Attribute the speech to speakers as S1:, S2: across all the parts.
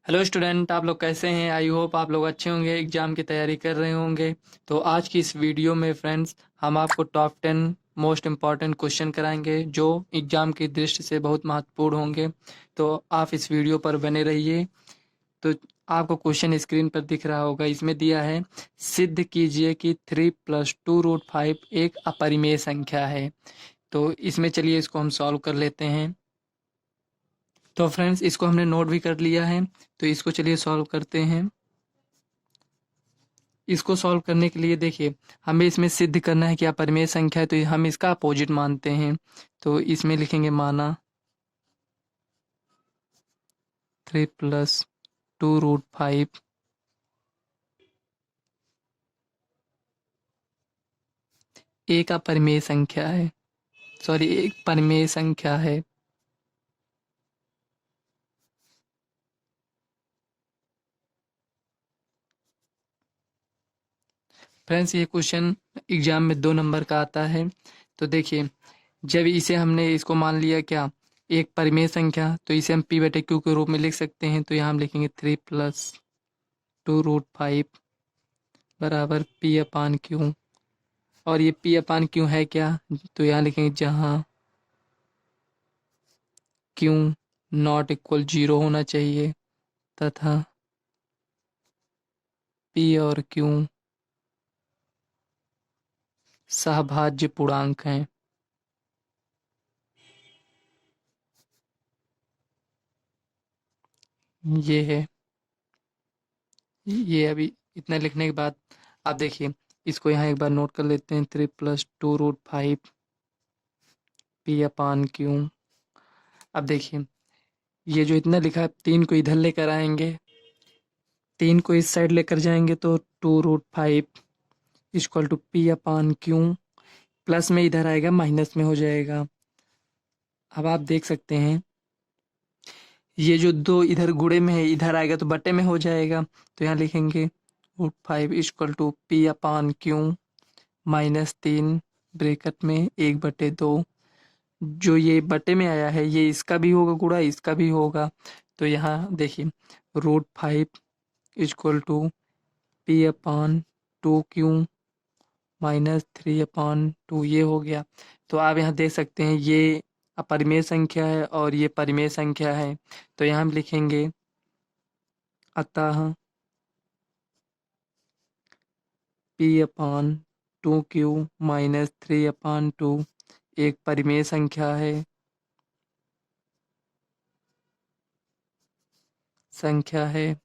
S1: Hello student, आप लोग कैसे हैं? आई होप आप लोग अच्छे होंगे, एग्ज़ाम की तैयारी कर रहे होंगे। तो आज की इस वीडियो में फ्रेंड्स हम आपको टॉप 10 मोस्ट इम्पॉर्टेंट क्वेश्चन कराएंगे जो एग्ज़ाम की दृष्टि से बहुत महत्वपूर्ण होंगे। तो आप इस वीडियो पर बने रहिए। तो आपको क्वेश्चन स्क्रीन पर दिख रहा होगा, इसमें दिया है सिद्ध कीजिए कि 3 + 2√5 एक अपरिमेय संख्या है। तो इसमें चलिए इसको हम सॉल्व कर लेते हैं। तो फ्रेंड्स इसको हमने नोट भी कर लिया है, तो इसको चलिए सॉल्व करते हैं। इसको सॉल्व करने के लिए देखिए, हमें इसमें सिद्ध करना है कि अपरिमेय संख्या है, तो हम इसका अपोजिट मानते हैं। तो इसमें लिखेंगे माना 3 + 2√5 एक अपरिमेय संख्या है, सॉरी एक परिमेय संख्या है। फ्रेंड्स ये क्वेश्चन एग्जाम में 2 नंबर का आता है। तो देखिए, जब इसे हमने इसको मान लिया क्या, एक परिमेय संख्या, तो इसे हम p/q के रूप में लिख सकते हैं। तो यहाँ हम लिखेंगे 3 + 2√5 बराबर p/q। और ये p/q है क्या, तो यहाँ लिखेंगे जहाँ q नॉट इक्वल 0 होना चाहिए तथा p और q सहभाज्य पूर्णांक हैं। ये है, ये अभी इतना लिखने के बाद आप देखिए, इसको यहाँ एक बार नोट कर लेते हैं। 3 + 2√5 p/q। अब देखिए, ये जो इतना लिखा है, 3 को इधर लेकर आएंगे, 3 को इस साइड लेकर जाएंगे तो 2√5 इक्वल टू p/q। प्लस में इधर आएगा, माइनस में हो जाएगा। अब आप देख सकते हैं, ये जो 2 इधर गुणे में है, इधर आएगा तो बटे में हो जाएगा। तो यहाँ लिखेंगे √5 इक्वल टू p/q -3 ब्रैकेट में 1/2। जो ये बटे में आया है, ये इसका भी होगा गुणा, इसका भी होगा। तो यहाँ देखिए, √5 इक्वल टू p/2q -3/2 ये हो गया। तो आप यहाँ देख सकते हैं, ये अपरिमेय संख्या है और ये परिमेय संख्या है। तो यहाँ हम लिखेंगे अतः p/2q -3/2 एक परिमेय संख्या है, संख्या है।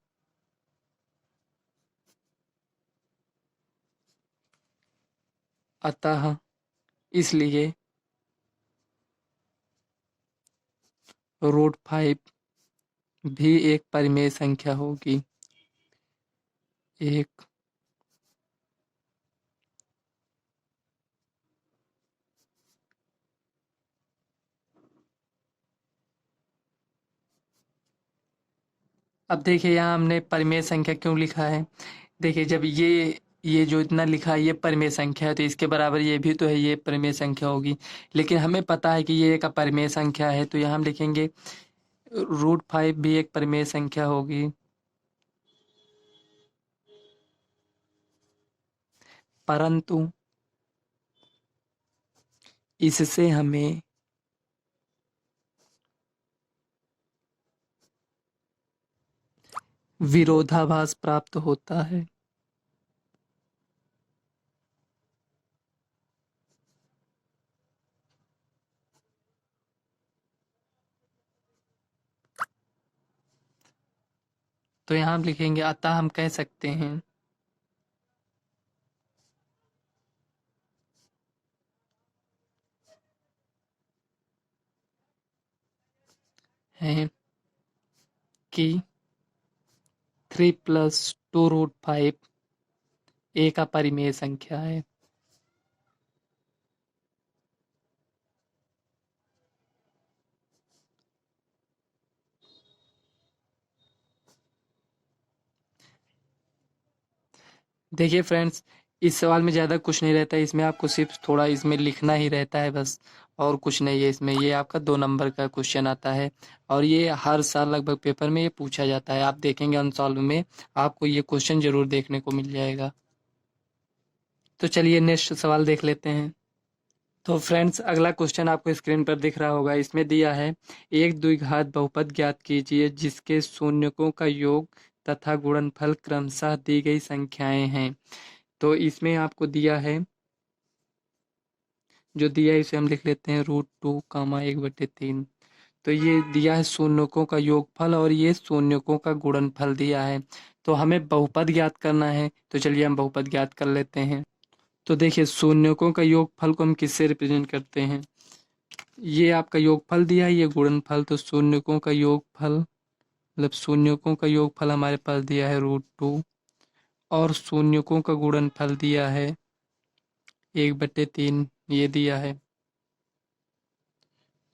S1: अतः इसलिए √5 भी एक परिमेय संख्या होगी। एक अब देखिए, यहाँ हमने परिमेय संख्या क्यों लिखा है। देखिए, जब ये जो इतना लिखा है, ये परिमेय संख्या है, तो इसके बराबर ये भी तो है, ये परिमेय संख्या होगी। लेकिन हमें पता है कि ये एक अपरिमेय संख्या है, तो यहाँ हम लिखेंगे √5 भी एक परिमेय संख्या होगी। परंतु इससे हमें विरोधाभास प्राप्त होता तो यहाँ हम लिखेंगे अतः हम कह सकते हैं कि 3 + 2√5 एक अपरिमेय संख्या है। देखिए फ्रेंड्स, इस सवाल में ज़्यादा कुछ नहीं रहता है, इसमें आपको सिर्फ थोड़ा इसमें लिखना ही रहता है बस। और कुछ नहीं है इसमें। ये आपका 2 नंबर का क्वेश्चन आता है और ये हर साल लगभग पेपर में ये पूछा जाता है। आप देखेंगे अनसॉल्व में आपको ये क्वेश्चन ज़रूर देखने को मिल जाएगा। तो चलिए नेक्स्ट सवाल देख लेते हैं। तो फ्रेंड्स अगला क्वेश्चन आपको स्क्रीन पर दिख रहा होगा। इसमें दिया है एक द्विघात बहुपद ज्ञात कीजिए जिसके शून्यकों का योग तथा गुणनफल क्रमशः दी गई संख्याएं हैं। तो इसमें आपको दिया है, जो दिया है इसे हम लिख लेते हैं √2 कामा 1/3। तो ये दिया है शून्यकों का योगफल और ये शून्यकों का गुणनफल दिया है। तो हमें बहुपद ज्ञात करना है, तो चलिए हम बहुपद ज्ञात कर लेते हैं। तो देखिए शून्यकों का योगफल को हम किससे रिप्रेजेंट करते हैं। ये आपका योगफल दिया है, ये गुणनफल। तो शून्यकों का योगफल मतलब शून्यकों का योगफल हमारे पास दिया है √2 और शून्यकों का गुणनफल दिया है 1/3, ये दिया है।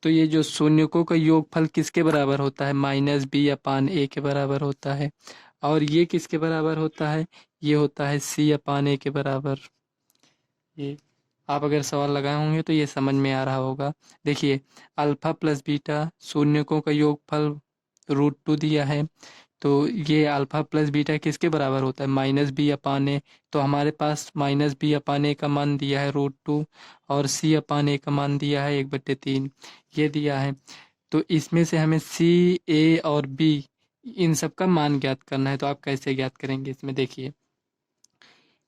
S1: तो ये जो शून्यकों का योगफल किसके बराबर होता है, -b/a के बराबर होता है। और ये किसके बराबर होता है, ये होता है c/a के बराबर। ये आप अगर सवाल लगाए होंगे तो ये समझ में आ रहा होगा। देखिए अल्फा प्लस बीटा शून्यकों का योगफल √2 दिया है। तो ये अल्फा प्लस बीटा किसके बराबर होता है, -b/a। तो हमारे पास -b/a का मान दिया है √2 और c/a का मान दिया है 1/3, ये दिया है। तो इसमें से हमें c, a और b इन सब का मान ज्ञात करना है। तो आप कैसे ज्ञात करेंगे, इसमें देखिए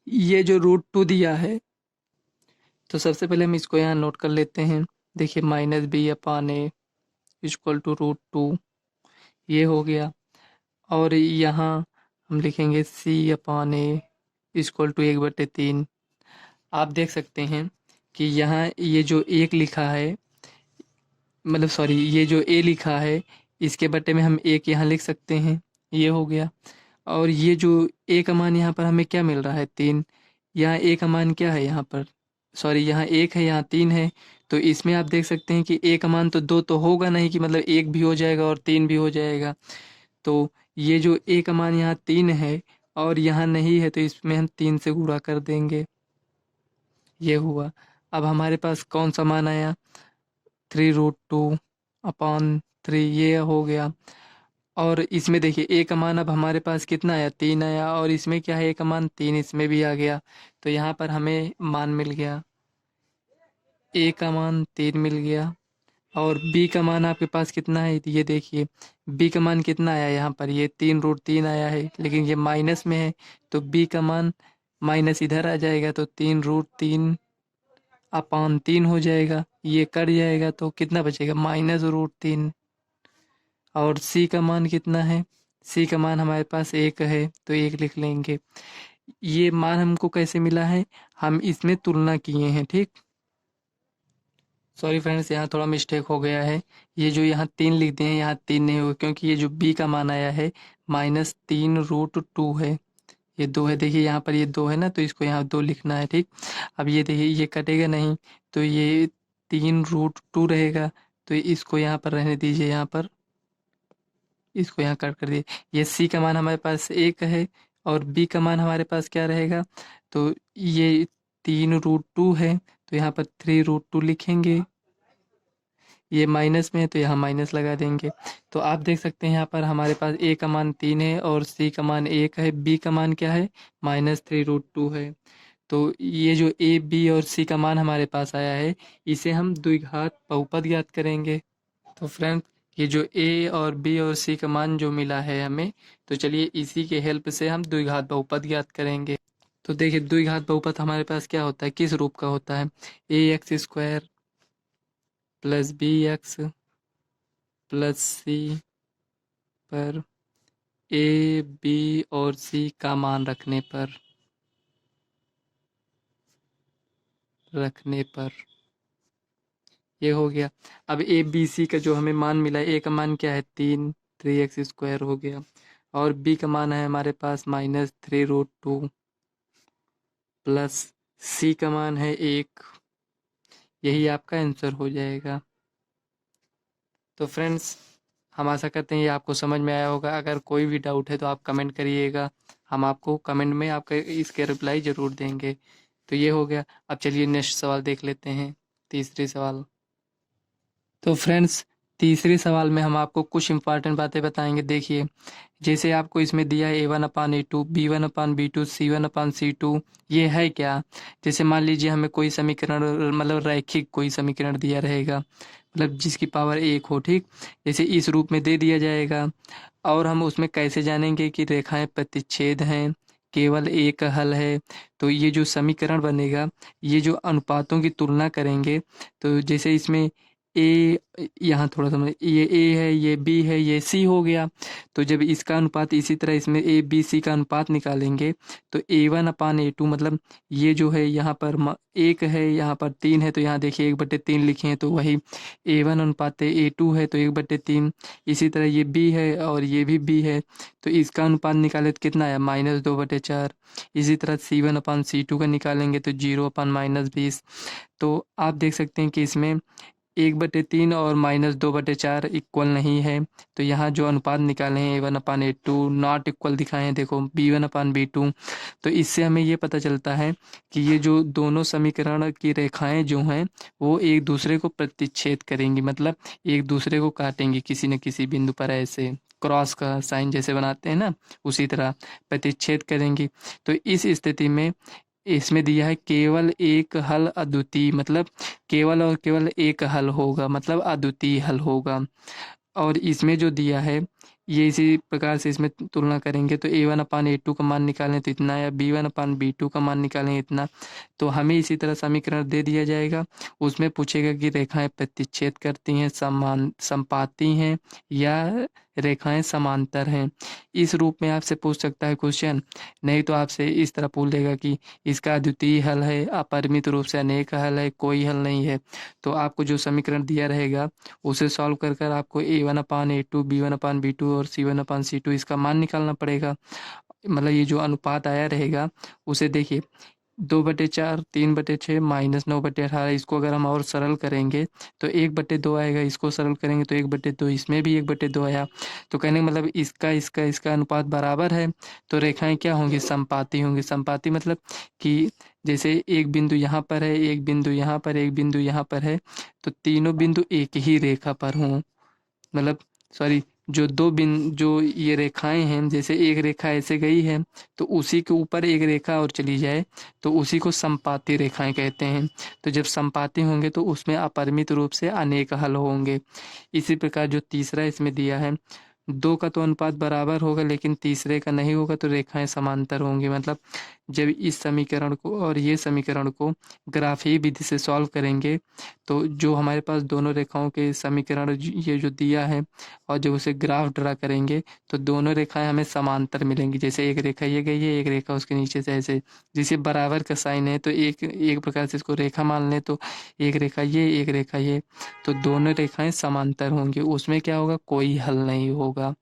S1: ये जो √2 दिया है, तो सबसे पहले हम इसको यहाँ नोट कर लेते हैं। देखिए -b/a इक्वल टू √2, ये हो गया। और यहाँ हम लिखेंगे c/a इक्वल टू 1/3। आप देख सकते हैं कि यहाँ ये जो एक लिखा है, मतलब सॉरी ये जो a लिखा है, इसके बट्टे में हम एक यहाँ लिख सकते हैं, ये हो गया। और ये जो a का मान यहाँ पर हमें क्या मिल रहा है, 3। यहाँ a का मान क्या है, यहाँ पर सॉरी यहाँ 1 है, यहाँ 3 है। तो इसमें आप देख सकते हैं कि a का मान तो 2 तो होगा नहीं, कि मतलब 1 भी हो जाएगा और 3 भी हो जाएगा। तो ये जो a का मान यहाँ 3 है और यहाँ नहीं है, तो इसमें हम 3 से गुणा कर देंगे, ये हुआ। अब हमारे पास कौन सा मान आया, 3√2/3, ये हो गया। और इसमें देखिए a का मान अब हमारे पास कितना आया, 3 आया। और इसमें क्या है, a का मान 3 इसमें भी आ गया। तो यहाँ पर हमें मान मिल गया, a का मान 3 मिल गया। और b का मान आपके पास कितना है, ये देखिए b का मान कितना आया, यहाँ पर ये 3√3 आया है, लेकिन ये माइनस में है। तो b का मान माइनस इधर आ जाएगा, तो 3√3/3 हो जाएगा, ये कट जाएगा। तो कितना बचेगा, -√3। और c का मान कितना है, c का मान हमारे पास 1 है, तो 1 लिख लेंगे। ये मान हमको कैसे मिला है, हम इसमें तुलना किए हैं, ठीक। सॉरी फ्रेंड्स, यहाँ थोड़ा मिस्टेक हो गया है। ये जो यहाँ 3 लिख दिए हैं, यहाँ 3 नहीं होगा, क्योंकि ये जो b का मान आया है -3√2 है, ये 2 है। देखिए यहाँ पर ये 2 है ना, तो इसको यहाँ 2 लिखना है, ठीक। अब ये देखिए ये कटेगा नहीं, तो ये 3√2 रहेगा। तो इसको यहाँ पर रहने दीजिए, यहाँ पर इसको यहाँ कट कर दिए। ये c का मान हमारे पास 1 है और b का मान हमारे पास क्या रहेगा, तो ये 3√2 है, तो यहाँ पर 3√2 लिखेंगे। ये माइनस में है, तो यहाँ माइनस लगा देंगे। तो आप देख सकते हैं यहाँ पर हमारे पास a का मान 3 है और c का मान 1 है, b का मान क्या है, -3√2 है। तो ये जो a, b और c का मान हमारे पास आया है, इसे हम द्विघात बहुपद ज्ञात करेंगे। तो फ्रेंड ये जो a और b और c का मान जो मिला है हमें, तो चलिए इसी के हेल्प से हम द्विघात बहुपद ज्ञात करेंगे। तो देखिए द्विघात बहुपद हमारे पास क्या होता है, किस रूप का होता है, ax² + bx + c पर a, b और c का मान रखने पर ये हो गया। अब ए बी सी का जो हमें मान मिला है, ए का मान क्या है, 3x² हो गया। और बी का मान है हमारे पास -3√2 प्लस सी का मान है 1। यही आपका आंसर हो जाएगा। तो फ्रेंड्स हम आशा करते हैं ये आपको समझ में आया होगा। अगर कोई भी डाउट है तो आप कमेंट करिएगा, हम आपको कमेंट में आपका इसके रिप्लाई ज़रूर देंगे। तो ये हो गया। अब चलिए नेक्स्ट सवाल देख लेते हैं, तीसरी सवाल। तो फ्रेंड्स, तीसरे सवाल में हम आपको कुछ इंपॉर्टेंट बातें बताएंगे। देखिए, जैसे आपको इसमें दिया है A1/A2, B1/B2, C1/C2, ये है क्या? जैसे मान लीजिए हमें कोई समीकरण, मतलब रैखिक कोई समीकरण दिया रहेगा, मतलब जिसकी पावर 1 हो, ठीक? जैसे इस रूप में दे दिया जाएगा, और हम उसमें कैसे जानेंगे कि रेखाएं प्रतिच्छेद हैं, केवल एक हल है? तो ये जो समीकरण बनेगा, ये जो अनुपातों की तुलना करेंगे, तो जैसे इसमें ए, यहाँ थोड़ा समझ, ये ए है, ये बी है, ये सी हो गया। तो जब इसका अनुपात इसी तरह इसमें ए बी सी का अनुपात निकालेंगे, तो A1/A2, मतलब ये जो है यहाँ पर 1 है, यहाँ पर 3 है, तो यहाँ देखिए 1/3 लिखे हैं, तो वही A1/A2 है, तो 1/3। इसी तरह ये बी है और ये भी बी है, तो इसका अनुपात निकाले तो कितना आया? -2/4। इसी तरह C1/C2 का निकालेंगे तो 0/-20। तो आप देख सकते हैं कि इसमें 1/3 और -2/4 इक्वल नहीं है। तो यहाँ जो अनुपात निकाले हैं A1/A2 नॉट इक्वल दिखाए हैं, देखो B1/B2। तो इससे हमें ये पता चलता है कि ये जो दोनों समीकरण की रेखाएं जो हैं, वो एक दूसरे को प्रतिच्छेद करेंगी, मतलब एक दूसरे को काटेंगी किसी न किसी बिंदु पर, ऐसे क्रॉस का साइन जैसे बनाते हैं ना, उसी तरह प्रतिच्छेद करेंगी। तो इस स्थिति में इसमें दिया है केवल एक हल अद्वितीय, मतलब केवल और केवल एक हल होगा, मतलब अद्वितीय हल होगा। और इसमें जो दिया है, ये इसी प्रकार से इसमें तुलना करेंगे, तो A1/A2 का मान निकालें तो इतना, या B1/B2 का मान निकालें इतना। तो हमें इसी तरह समीकरण दे दिया जाएगा, उसमें पूछेगा कि रेखाएं प्रतिच्छेद करती हैं, समान समपाती हैं, या रेखाएं समांतर हैं। इस रूप में आपसे पूछ सकता है क्वेश्चन। नहीं तो आपसे इस तरह पूछ लेगा कि इसका अद्वितीय हल है, अपरिमित रूप से अनेक हल है, कोई हल नहीं है। तो आपको जो समीकरण दिया रहेगा, उसे सॉल्व कर कर आपको A1/A2, B1/B2 और C1/C2 इसका मान निकालना पड़ेगा। मतलब ये जो अनुपात आया रहेगा, उसे देखिए 2/4, 3/6, -9/18, इसको अगर हम और सरल करेंगे तो 1/2 आएगा। इसको सरल करेंगे तो 1/2, इसमें भी 1/2 आया। तो कहने का मतलब इसका अनुपात बराबर है। तो रेखाएं क्या होंगी? समपाती होंगी। समपाती मतलब कि जैसे एक बिंदु यहाँ पर है, एक बिंदु यहाँ पर, एक बिंदु यहाँ पर है, तो तीनों बिंदु एक ही रेखा पर हों, मतलब सॉरी, जो ये रेखाएं हैं, जैसे एक रेखा ऐसे गई है, तो उसी के ऊपर एक रेखा और चली जाए, तो उसी को समपाती रेखाएं कहते हैं। तो जब समपाती होंगे तो उसमें अपरिमित रूप से अनेक हल होंगे। इसी प्रकार जो तीसरा इसमें दिया है, दो का तो अनुपात बराबर होगा, लेकिन तीसरे का नहीं होगा, तो रेखाएं समांतर होंगी। मतलब जब इस समीकरण को और ये समीकरण को ग्राफीय विधि से सॉल्व करेंगे, तो जो हमारे पास दोनों रेखाओं के समीकरण ये जो दिया है, और जब उसे ग्राफ ड्रा करेंगे, तो दोनों रेखाएं हमें समांतर मिलेंगी। जैसे एक रेखा ये गई है, एक रेखा उसके नीचे से ऐसे, जैसे बराबर का साइन है, तो एक एक प्रकार से इसको रेखा मान लें, तो एक रेखा ये, एक रेखा ये, तो दोनों रेखाएं समांतर होंगी। उसमें क्या होगा? कोई हल नहीं होगा।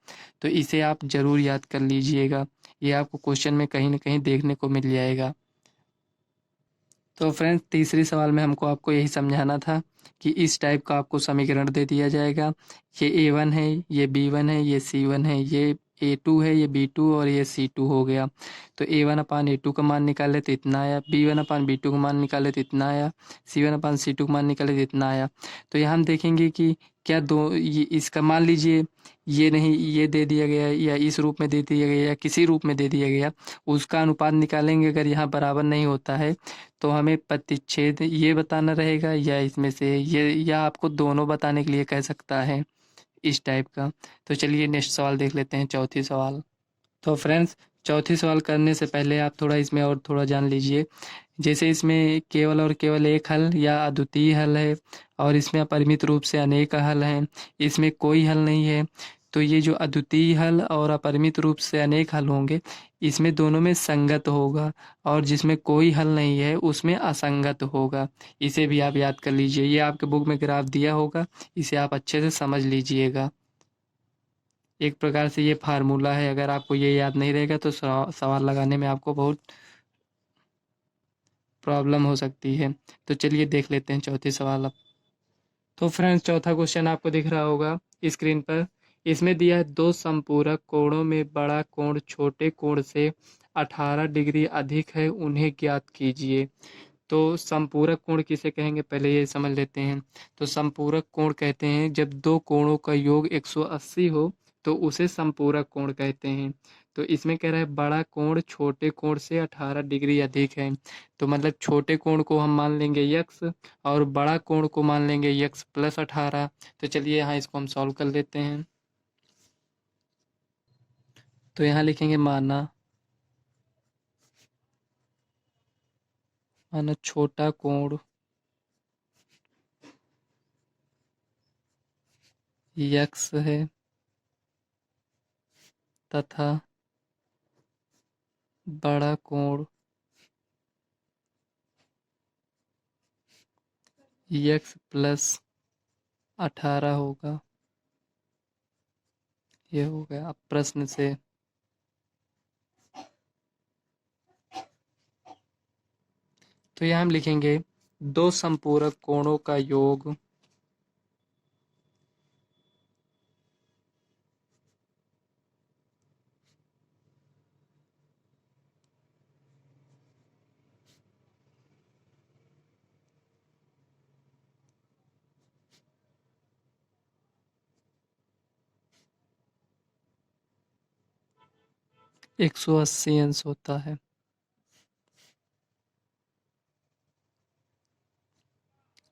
S1: तो इसे आप जरूर याद कर लीजिएगा, ये आपको क्वेश्चन में कहीं ना कहीं देखने को मिल जाएगा। तो फ्रेंड्स, तीसरे सवाल में हमको आपको यही समझाना था कि इस टाइप का आपको समीकरण दे दिया जाएगा। ये A1 है, ये B1 है, ये C1 है, ये A2 है, ये B2 और ये C2 हो गया। तो A1/A2 का मान निकाले तो इतना आया, B1/B2 का मान निकाले तो इतना आया, C1/C2 का मान निकाले तो इतना आया। तो यहाँ हम देखेंगे कि क्या दो ये इसका मान लीजिए, ये नहीं, ये दे दिया गया, या इस रूप में दे दिया गया, या किसी रूप में दे दिया गया, उसका अनुपात निकालेंगे। अगर यहाँ बराबर नहीं होता है, तो हमें प्रतिच्छेद ये बताना रहेगा, या इसमें से ये, या आपको दोनों बताने के लिए कह सकता है, इस टाइप का। तो चलिए नेक्स्ट सवाल देख लेते हैं, चौथी सवाल। तो फ्रेंड्स, चौथी सवाल करने से पहले आप थोड़ा इसमें और थोड़ा जान लीजिए। जैसे इसमें केवल और केवल एक हल या अद्वितीय हल है, और इसमें अपरिमित रूप से अनेक हल हैं, इसमें कोई हल नहीं है। तो ये जो अद्वितीय हल और अपरिमित रूप से अनेक हल होंगे, इसमें दोनों में संगत होगा, और जिसमें कोई हल नहीं है उसमें असंगत होगा। इसे भी आप याद कर लीजिए, ये आपके बुक में ग्राफ दिया होगा, इसे आप अच्छे से समझ लीजिएगा। एक प्रकार से ये फार्मूला है, अगर आपको ये याद नहीं रहेगा तो सवाल लगाने में आपको बहुत प्रॉब्लम हो सकती है। तो चलिए देख लेते हैं चौथी सवाल अब। तो फ्रेंड्स, चौथा क्वेश्चन आपको दिख रहा होगा स्क्रीन पर। इसमें दिया है दो समपूरक कोणों में बड़ा कोण छोटे कोण से 18 डिग्री अधिक है, उन्हें ज्ञात कीजिए। तो संपूरक कोण किसे कहेंगे, पहले ये समझ लेते हैं। तो संपूरक कोण कहते हैं जब दो कोणों का योग 180 हो तो उसे संपूरक कोण कहते हैं। तो इसमें कह रहा है बड़ा कोण छोटे कोण से 18 डिग्री अधिक है। तो मतलब छोटे कोण को हम मान लेंगे यक्स और बड़ा कोण को मान लेंगे यक्स प्लस 18। तो चलिए यहाँ इसको हम सॉल्व कर लेते हैं। तो यहाँ लिखेंगे माना छोटा कोण यक्स है तथा बड़ा कोण यक्स प्लस 18 होगा। ये हो गया। अब प्रश्न से तो यहाँ हम लिखेंगे दो संपूरक कोणों का योग 180 अंश होता है।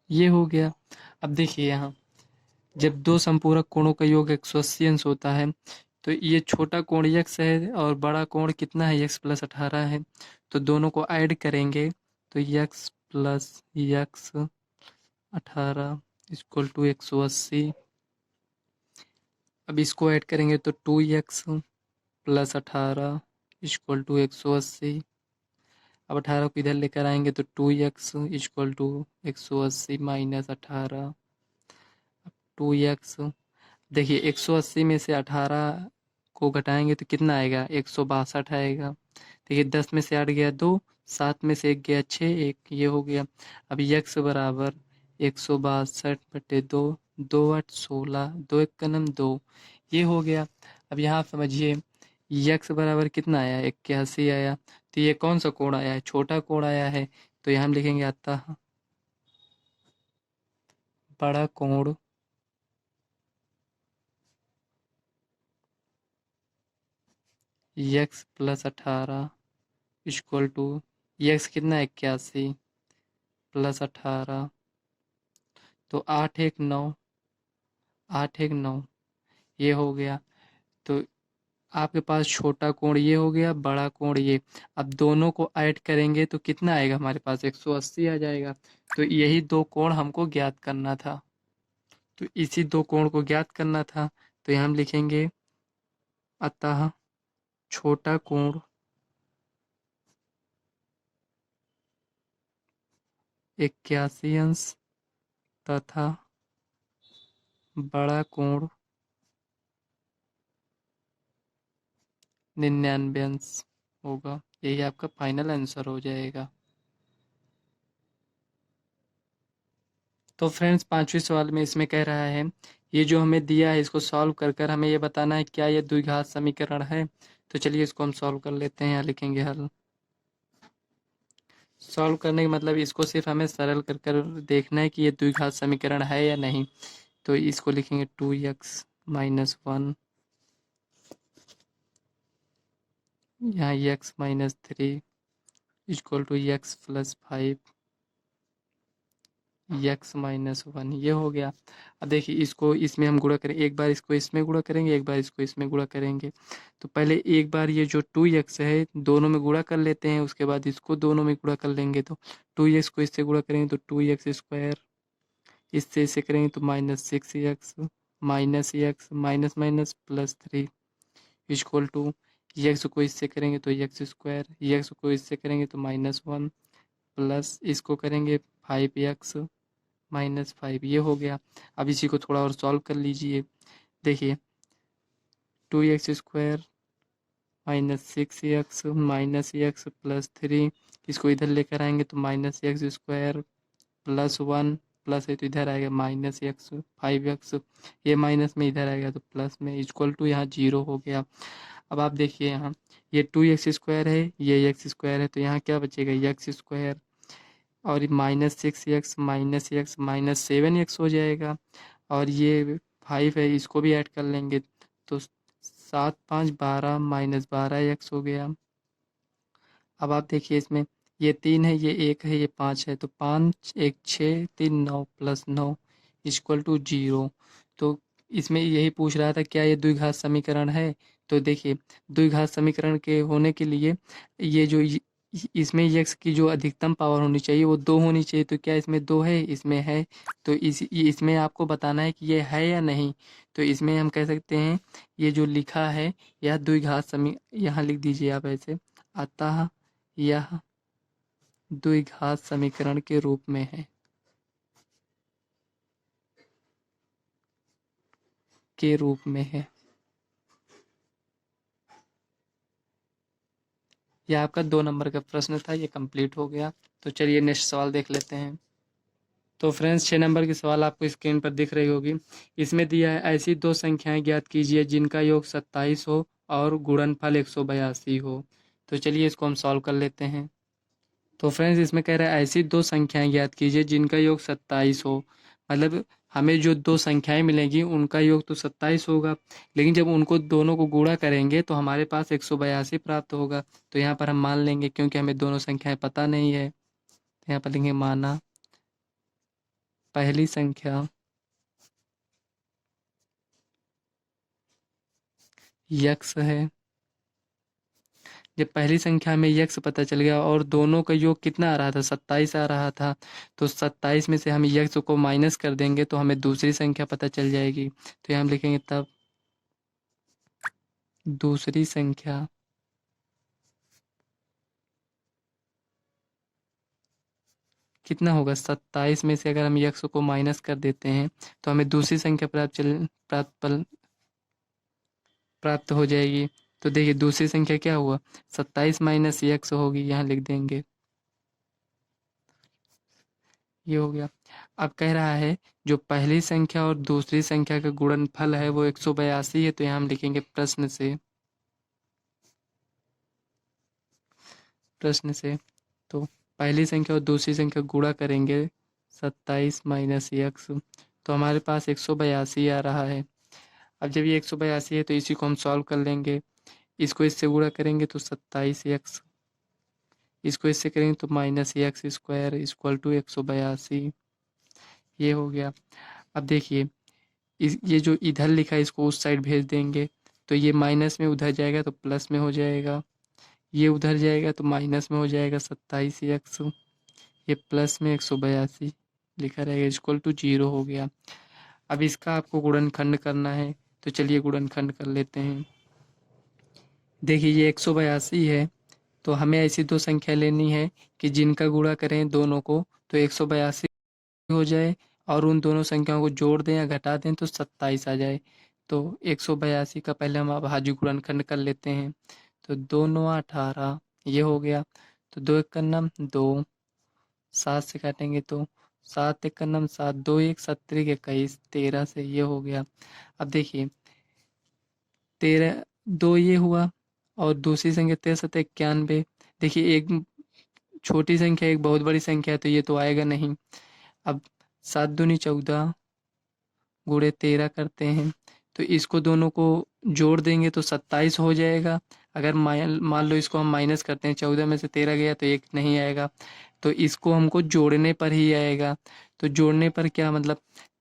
S1: ये हो गया। अब देखिए यहाँ जब दो संपूरक कोणों का योग 180 अंश होता है तो ये छोटा कोण यक्स है और बड़ा कोण कितना है, यक्स प्लस 18 है। तो दोनों को ऐड करेंगे तो x plus x 18 equal to 180। अब इसको ऐड करेंगे तो 2x प्लस 18 इक्वल टू 180। अब 18 को इधर लेकर आएंगे तो 2x equal to 180 minus 18। 2x देखिए 180 में से 18 को घटाएंगे तो कितना आएगा, 162 आएगा। देखिए 10 में से 8 गया 2, 7 में से 1 गया 6, 1 ये हो गया। अब x बराबर 162/2, 2 8 16, 2 1 का नम 2, ये हो गया। अब यहाँ समझिए x बराबर कितना आया, 81 आया। तो ये कौन सा कोण आया है, छोटा कोण आया है। तो यहाँ हम लिखेंगे अतः बड़ा कोण x plus 18 equal to x कितना है 81 प्लस 18 तो 8 1 9, 8 1 9 ये हो गया। तो आपके पास छोटा कोण ये हो गया, बड़ा कोण ये। अब दोनों को ऐड करेंगे तो कितना आएगा हमारे पास, 180 आ जाएगा। तो यही दो कोण हमको ज्ञात करना था। तो इसी दो कोण को ज्ञात करना था। तो यहाँ हम लिखेंगे अतः छोटा कोण 81 अंश तथा बड़ा कोण 99 अंश होगा। यही आपका फाइनल आंसर हो जाएगा। तो फ्रेंड्स 5वें सवाल में इसमें कह रहा है ये जो हमें दिया है इसको सॉल्व कर कर हमें ये बताना है क्या ये द्विघात समीकरण है। तो चलिए इसको हम सॉल्व कर लेते हैं। यहाँ लिखेंगे हल। सॉल्व करने का मतलब इसको सिर्फ हमें सरल कर कर देखना है कि ये द्विघात समीकरण है या नहीं। तो इसको लिखेंगे 2x माइनस 1, यहाँ x minus 3 equal to x plus 5 x minus 1, ये हो गया। अब देखिए इसको इसमें हम गुणा करें, एक बार इसको इसमें गुणा करेंगे, एक बार इसको इसमें गुणा करेंगे। तो पहले एक बार ये जो 2x है दोनों में गुणा कर लेते हैं, उसके बाद इसको दोनों में गुणा कर लेंगे। तो 2x को इससे गुणा करेंगे तो 2x स्क्वायर, इससे इसे करेंगे तो -6x minus x minus minus plus 3 equal to x को इससे करेंगे तो x स्क्वायर, x को इससे करेंगे तो -1 प्लस इसको करेंगे 5x माइनस 5, ये हो गया। अब इसी को थोड़ा और सॉल्व कर लीजिए। देखिए 2x square -6x minus x plus 3, इसको इधर लेकर आएंगे तो -x स्क्वायर प्लस 1 प्लस है तो इधर आएगा -x 5x, ये माइनस में इधर आएगा तो प्लस में इक्वल टू यहाँ 0 हो गया। अब आप देखिए यहाँ ये 2x स्क्वायर है, ये x स्क्वायर है, तो यहाँ क्या बचेगा x स्क्वायर और -6x -7x हो जाएगा। और ये 5 है, इसको भी ऐड कर लेंगे तो 7 5 12 -12x हो गया। अब आप देखिए इसमें ये 3 है, ये 1 है, ये 5 है, तो 5 1 6 3 9 प्लस 9 इक्वल टू 0। तो इसमें यही पूछ रहा था क्या ये द्विघात समीकरण है। तो देखिए द्विघात समीकरण के होने के लिए ये जो इसमें यक्स की जो अधिकतम पावर होनी चाहिए वो 2 होनी चाहिए। तो क्या इसमें 2 है? इसमें है। तो इसमें आपको बताना है कि ये है या नहीं। तो इसमें हम कह सकते हैं ये जो लिखा है यह द्विघात यहाँ लिख दीजिए आप ऐसे, अतः यह द्विघात समीकरण के रूप में है, के रूप में है। यह आपका 2 नंबर का प्रश्न था, ये कंप्लीट हो गया। तो चलिए नेक्स्ट सवाल देख लेते हैं। तो फ्रेंड्स 6 नंबर की सवाल आपको स्क्रीन पर दिख रही होगी। इसमें दिया है ऐसी दो संख्याएं ज्ञात कीजिए जिनका योग 27 हो और गुणनफल 182 हो। तो चलिए इसको हम सॉल्व कर लेते हैं। तो फ्रेंड्स इसमें कह रहा है ऐसी दो संख्याएं ज्ञात कीजिए जिनका योग 27 हो। मतलब हमें जो दो संख्याएं मिलेंगी उनका योग तो 27 होगा, लेकिन जब उनको दोनों को गुणा करेंगे तो हमारे पास 182 प्राप्त होगा। तो यहाँ पर हम मान लेंगे क्योंकि हमें दोनों संख्याएं पता नहीं है। तो यहाँ पर लिखेंगे माना पहली संख्या यक्स है। जब पहली संख्या में यक्स पता चल गया और दोनों का योग कितना आ रहा था, 27 आ रहा था, तो 27 में से हम यक्स को माइनस कर देंगे तो हमें दूसरी संख्या पता चल जाएगी। तो यहाँ हम लिखेंगे तब दूसरी संख्या कितना होगा, 27 में से अगर हम यक्स को माइनस कर देते हैं तो हमें दूसरी संख्या प्राप्त हो जाएगी। तो देखिए दूसरी संख्या क्या हुआ, 27 माइनस यक्स होगी, यहाँ लिख देंगे, ये हो गया। अब कह रहा है जो पहली संख्या और दूसरी संख्या का गुणनफल है वो 182 है। तो यहाँ हम लिखेंगे प्रश्न से तो पहली संख्या और दूसरी संख्या गुणा करेंगे 27 माइनस यक्स, तो हमारे पास 182 आ रहा है। अब जब ये 182 है तो इसी को हम सॉल्व कर लेंगे। इसको इससे गुणा करेंगे तो 27 यक्स, इसको इससे करेंगे तो minus x square equal to 182, ये हो गया। अब देखिए ये जो इधर लिखा है इसको उस साइड भेज देंगे तो ये माइनस में उधर जाएगा तो प्लस में हो जाएगा, ये उधर जाएगा तो माइनस में हो जाएगा 27 यक्स, ये प्लस में 182 लिखा रहेगा इक्वल टू 0 हो गया। अब इसका आपको गुणनखंड करना है तो चलिए गुणनखंड कर लेते हैं। देखिए ये 182 है तो हमें ऐसी दो संख्या लेनी है कि जिनका गुणा करें दोनों को तो 182 हो जाए और उन दोनों संख्याओं को जोड़ दें या घटा दें तो 27 आ जाए। तो 182 का पहले हम अभाज्य गुणनखंड कर लेते हैं। तो 2 9 18 ये हो गया। तो 2 1 का नम 2, 7 से काटेंगे तो 7 1 का नम 7, 2 1 7 3 21 13 से ये हो गया। अब देखिए 13 2 ये हुआ और दूसरी संख्या 13 7 91। देखिए एक छोटी संख्या एक बहुत बड़ी संख्या है तो ये तो आएगा नहीं। अब 7 दूनी 14 गुणे 13 करते हैं तो इसको दोनों को जोड़ देंगे तो 27 हो जाएगा। अगर मान लो इसको हम माइनस करते हैं, 14 में से 13 गया तो एक नहीं आएगा, तो इसको हमको जोड़ने पर ही आएगा। तो जोड़ने पर क्या मतलब,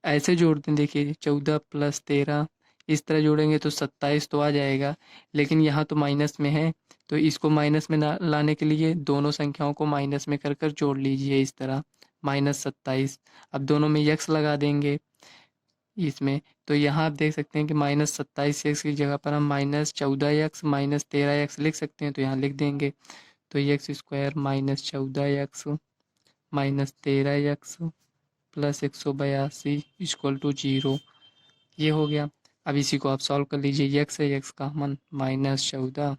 S1: ऐसे जोड़ते हैं, देखिए 14 प्लस 13 इस तरह जोड़ेंगे तो 27 तो आ जाएगा, लेकिन यहाँ तो माइनस में है तो इसको माइनस में ना लाने के लिए दोनों संख्याओं को माइनस में कर कर जोड़ लीजिए इस तरह, -27। अब दोनों में यक्स लगा देंगे इसमें, तो यहाँ आप देख सकते हैं कि -27 की जगह पर हम -14 -13 लिख सकते हैं, तो यहाँ लिख देंगे। तो x square -14 -13 plus 182 equal to 0, ये हो गया। अब इसी को आप सॉल्व कर लीजिए। यक्स है, यक्स का मान -14,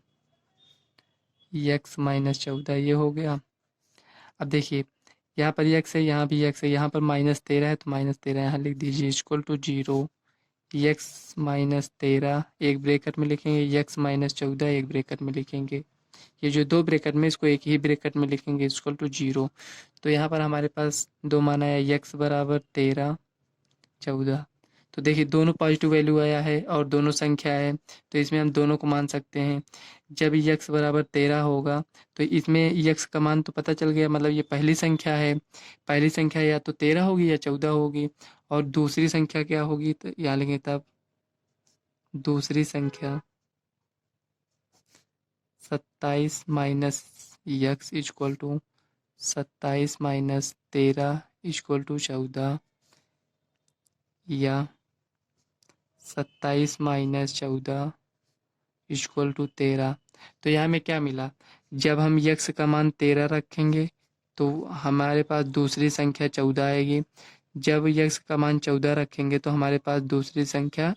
S1: -14 ये हो गया। अब देखिए यहाँ पर यक्स है, यहाँ भी यक्स है, यहाँ पर -13 है तो -13 यहाँ लिख दीजिए इक्वल टू 0। यक्स -13 एक ब्रैकेट में लिखेंगे, यक्स -14 एक ब्रैकेट में लिखेंगे, ये जो 2 ब्रैकेट में इसको एक ही ब्रैकेट में लिखेंगे इक्वल टू 0। तो यहाँ पर हमारे पास 2 मान आया, x बराबर 13, 14। तो देखिए दोनों पॉजिटिव वैल्यू आया है और दोनों संख्या है, तो इसमें हम दोनों को मान सकते हैं। जब x बराबर 13 होगा तो इसमें x का मान तो पता चल गया, मतलब ये पहली संख्या है। पहली संख्या या तो 13 होगी या 14 होगी, और दूसरी संख्या क्या होगी, तो यहाँ लिखेंगे तब दूसरी संख्या 27 minus x equal to 27 minus 13 equal to 14, या 27 माइनस 14 इक्वल टू 13। तो यहाँ में क्या मिला, जब हम x का मान 13 रखेंगे तो हमारे पास दूसरी संख्या 14 आएगी। जब x का मान 14 रखेंगे तो हमारे पास दूसरी संख्या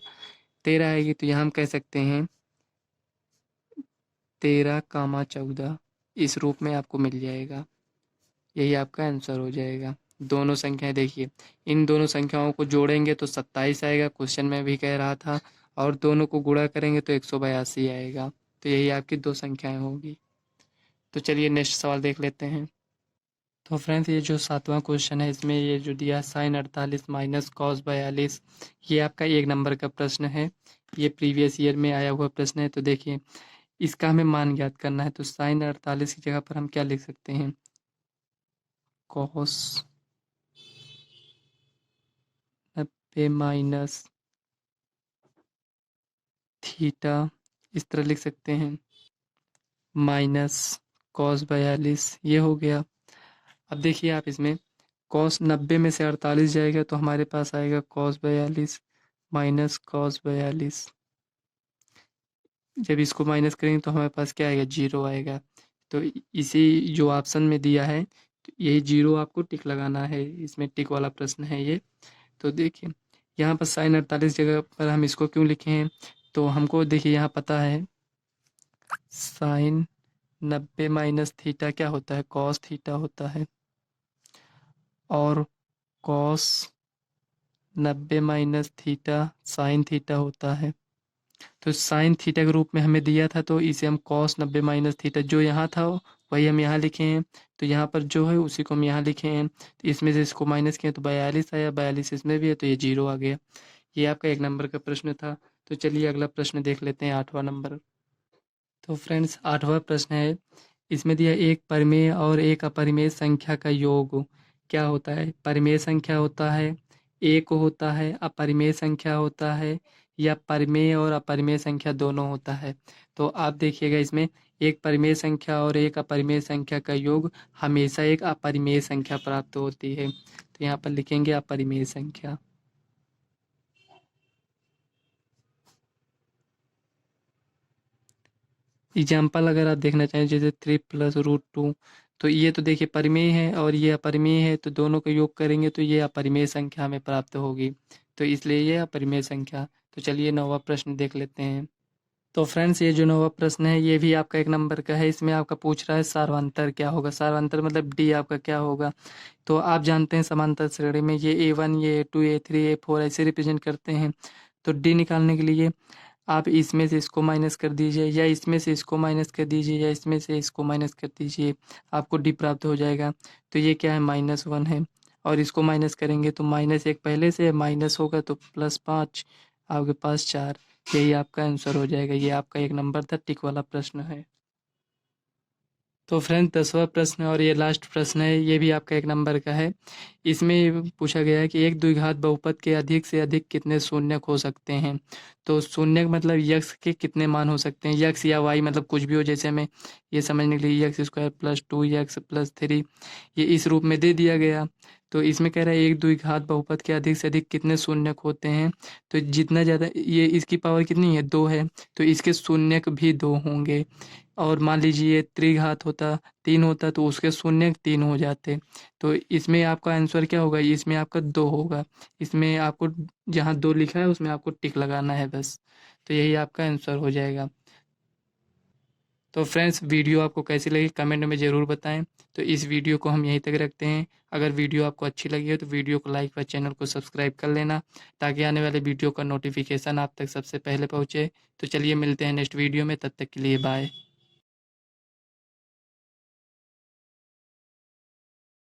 S1: 13 आएगी। तो यहाँ हम कह सकते हैं 13, 14 इस रूप में आपको मिल जाएगा। यही आपका आंसर हो जाएगा। दोनों संख्याएं देखिए, इन दोनों संख्याओं को जोड़ेंगे तो 27 आएगा, क्वेश्चन में भी कह रहा था, और दोनों को गुणा करेंगे तो 182 आएगा। तो यही आपकी 2 संख्याएं होगी। तो चलिए नेक्स्ट सवाल देख लेते हैं। तो फ्रेंड्स ये जो 7वां क्वेश्चन है, इसमें ये जो दिया साइन 48 माइनस कॉस 42, ये आपका 1 नंबर का प्रश्न है। ये प्रीवियस ईयर में आया हुआ प्रश्न है। तो देखिए इसका हमें मान ज्ञात करना है। तो साइन 48 की जगह पर हम क्या लिख सकते हैं, कॉस 90 माइनस थीटा, इस तरह लिख सकते हैं, माइनस कॉस 42, ये हो गया। अब देखिए आप इसमें कॉस 90 में से 48 जाएगा तो हमारे पास आएगा कॉस 42 माइनस कॉस 42। जब इसको माइनस करेंगे तो हमारे पास क्या आएगा, 0 आएगा। तो इसी जो ऑप्शन में दिया है, तो यही 0 आपको टिक लगाना है। इसमें टिक वाला प्रश्न है ये। तो देखिए यहाँ पर साइन 48 जगह पर हम इसको क्यों लिखे हैं, तो हमको देखिए यहाँ पता है साइन 90 माइनस थीटा क्या होता है, कॉस थीटा होता है, और cos 90 minus theta sine theta होता है। तो साइन थीटा के रूप में हमें दिया था, तो इसे हम कॉस 90 माइनस थीटा जो यहाँ था वही हम यहाँ लिखे हैं। तो यहाँ पर जो है उसी को हम यहाँ लिखे हैं। तो इसमें से इसको माइनस किया तो 42 आया, 42 इसमें भी है तो ये 0 आ गया। ये आपका 1 नंबर का प्रश्न था। तो चलिए अगला प्रश्न देख लेते हैं, 8वां नंबर। तो फ्रेंड्स 8वां प्रश्न है, इसमें दिया एक परिमेय और एक अपरिमेय संख्या का योग क्या होता है। परिमेय संख्या होता है, एक होता है, अपरिमेय संख्या होता है, या परिमेय और अपरिमेय संख्या दोनों होता है। तो आप देखिएगा इसमें एक परिमेय संख्या और एक अपरिमेय संख्या का योग हमेशा एक अपरिमेय संख्या प्राप्त होती है। तो यहाँ पर लिखेंगे अपरिमेय संख्या। एग्जाम्पल अगर आप देखना चाहें जैसे 3 प्लस रूट 2, तो ये तो देखिए परिमेय है और ये अपरिमेय है, तो दोनों का योग करेंगे तो ये अपरिमेय संख्या हमें प्राप्त होगी। तो इसलिए ये अपरिमेय संख्या। तो चलिए 9वां प्रश्न देख लेते हैं। तो फ्रेंड्स ये जो 9वां प्रश्न है ये भी आपका 1 नंबर का है। इसमें आपका पूछ रहा है सार्वंतर क्या होगा। सार्वंतर मतलब डी आपका क्या होगा। तो आप जानते हैं समांतर श्रेणी में ये A1 ये A2 A3 A4 ऐसे रिप्रेजेंट करते हैं। तो डी निकालने के लिए आप इसमें से इसको माइनस कर दीजिए, या इसमें से इसको माइनस कर दीजिए, या इसमें से इसको माइनस कर दीजिए, आपको डी प्राप्त हो जाएगा। तो ये क्या है, -1 है, और इसको माइनस करेंगे तो -1 पहले से माइनस होगा तो +5, आपके पास 4। यही आपका आंसर हो जाएगा। ये आपका 1 नंबर था, टिक वाला प्रश्न है। तो फ्रेंड 10वां प्रश्न और ये लास्ट प्रश्न है, ये भी आपका 1 नंबर का है। इसमें पूछा गया है कि एक द्विघात बहुपद के अधिक से अधिक कितने शून्यक हो सकते हैं। तो शून्यक मतलब यक्स के कितने मान हो सकते हैं, यक्स या वाई मतलब कुछ भी हो। जैसे हमें ये समझने के लिए यक्स स्क्वायर प्लस 2 प्लस 3 ये इस रूप में दे दिया गया। तो इसमें कह रहा है एक द्विघात बहुपद के अधिक से अधिक कितने शून्यक होते हैं। तो जितना ज़्यादा ये इसकी पावर कितनी है, 2 है, तो इसके शून्यक भी 2 होंगे। और मान लीजिए त्रिघात होता 3 होता तो उसके शून्यक 3 हो जाते। तो इसमें आपका आंसर क्या होगा, इसमें आपका 2 होगा। इसमें आपको जहाँ 2 लिखा है उसमें आपको टिक लगाना है बस। तो यही आपका आंसर हो जाएगा। तो फ्रेंड्स वीडियो आपको कैसी लगी कमेंट में ज़रूर बताएं। तो इस वीडियो को हम यहीं तक रखते हैं। अगर वीडियो आपको अच्छी लगी हो तो वीडियो को लाइक व चैनल को सब्सक्राइब कर लेना, ताकि आने वाले वीडियो का नोटिफिकेशन आप तक सबसे पहले पहुँचे। तो चलिए मिलते हैं नेक्स्ट वीडियो में, तब तक के लिए बाय।